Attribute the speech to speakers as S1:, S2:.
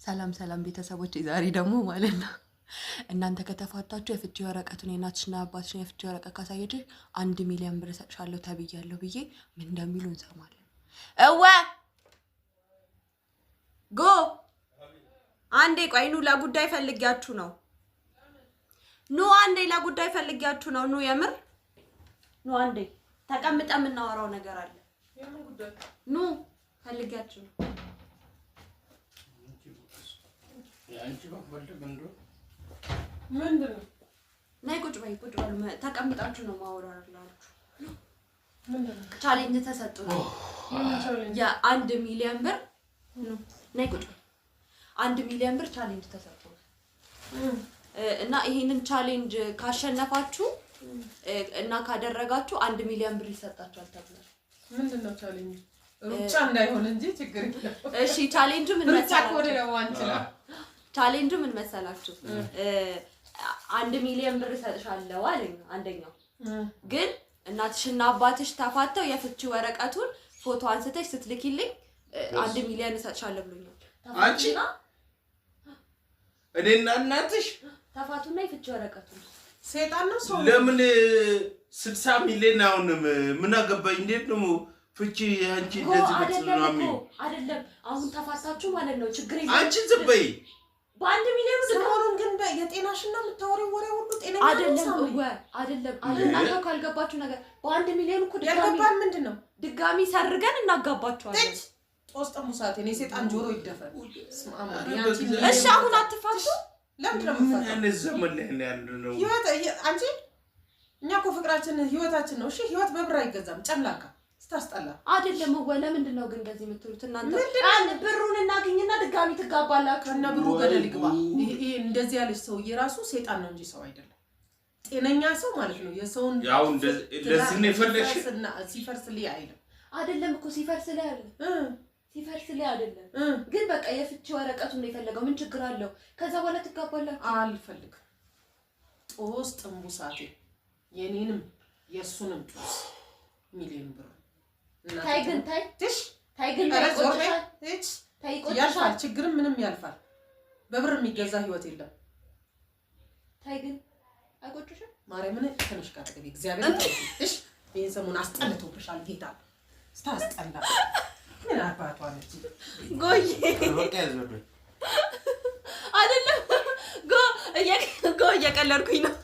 S1: ሰላም ሰላም ቤተሰቦች፣ ዛሬ ደግሞ ማለት ነው እናንተ ከተፋታችሁ የፍቺ ወረቀቱን የእናትሽና አባትሽን የፍቺ ወረቀት ካሳየችሽ 1 ሚሊዮን ብር እሰጥሻለሁ ተብያለሁ ብዬ ምን እንደሚሉ እንሰማለን። ጎ አንዴ ቆይ፣ ኑ ለጉዳይ ፈልጊያችሁ ነው። ኑ አንዴ ለጉዳይ ፈልጊያችሁ ነው። ኑ የምር ኑ አንዴ ተቀምጠን የምናወራው ነገር አለ። ኑ ፈልጊያችሁ ነው። ምንድነው? ነይ ቁጭ በይ፣ ቁጭ በሉ። ተቀምጣችሁ ነው ማወራላችሁ። ምንድነው? ቻሌንጅ ተሰጥቷል። የ1 ሚሊዮን ብር ነይ ቁጭ በይ። 1 ሚሊዮን ብር ቻሌንጅ ተሰጥቷል እና ይሄንን ቻሌንጅ ካሸነፋችሁ እና ካደረጋችሁ 1 ሚሊዮን ብር ይሰጣችኋል ተብሏል።
S2: ምንድነው ቻሌንጅ? ሩጫ እንዳይሆን እንጂ ችግር የለም።
S1: እሺ ቻሌንጁ ምን መሰላችሁ? ቻሌንጁ ምን መሰላችሁ? 1 ሚሊዮን ብር እሰጥሻለሁ አለኝ አንደኛው። ግን እናትሽና አባትሽ ተፋተው የፍቺ ወረቀቱን ፎቶ አንስተሽ ስትልኪልኝ 1 ሚሊዮን እሰጥሻለሁ ብሎኛል።
S3: አንቺ እኔና እናትሽ
S1: ተፋቱና የፍቺ ወረቀቱን
S2: ሰይጣን ነው ሰው
S3: ለምን 60 ሚሊዮን አሁን ምን አገባኝ? እንዴት ነው ፍቺ? አንቺ እንደዚህ በጽናሚ
S1: አይደለም። አሁን ተፋታችሁ ማለት ነው። ችግር የለም።
S3: አንቺ ዝም በይ።
S1: በ1 ሚሊዮን
S2: ሰሞኑን ግን የጤናሽና የምታወሪው ወሬ ሁሉ ጤነኛ
S1: አይደለም። እናንተ ካልገባችሁ ነገር በ1 ሚሊዮን እኮ
S2: ያልገባን ምንድነው?
S1: ድጋሚ ሰርገን እናጋባችኋለን።
S2: ጦስ ጠሙሳት እኔ ሰይጣን ጆሮ ይደፈን።
S1: እሺ አሁን አትፋቱ።
S2: ለምን ነው
S3: እኔ ዘመን ላይ ያለው
S2: ህይወት? አንቺ እኛ እኮ ፍቅራችን ህይወታችን ነው። እሺ ህይወት በብር አይገዛም። ጨምላካ ስታስጠላ
S1: አይደለም። ለምንድን ነው ግን እንደዚህ የምትሉት እናንተ? ብሩን እናገኝና ድጋሚ ትጋባላችሁ እና ብሩ ገደል ይግባ።
S2: ይሄ እንደዚህ ያለች ሰው የራሱ ሰይጣን ነው እንጂ ሰው አይደለም። ጤነኛ ሰው ማለት ነው። የሰውን
S3: ያው ለዚህ ነው የፈለሽ
S2: ሲፈርስልኝ
S1: አይደለም እኮ ሲፈርስልኝ አይደለም። ግን በቃ የፍቺ ወረቀቱን ነው የፈለገው። ምን ችግር አለው? ከዛ በኋላ ትጋባላችሁ።
S2: አልፈልግም። ጦስ ጥንቡሳቴ የኔንም የሱንም ጦስ ሚሊዮን ብር
S1: ታይ ግን
S2: ያልፋል። ችግርም ምንም ያልፋል። በብር የሚገዛ ህይወት የለም።
S1: ታይ ግን አይቆጭሽም?
S2: ማርያምን ትንሽ ካጠገቤ እግዚአብሔር እሺ። ይሄን ሰሞን አስጠልቶብሻል ጌታ ስታስጠላ። ምን አባቷ ነች
S1: ጎይ አይደለም። ጎ እየቀለድኩኝ ነው።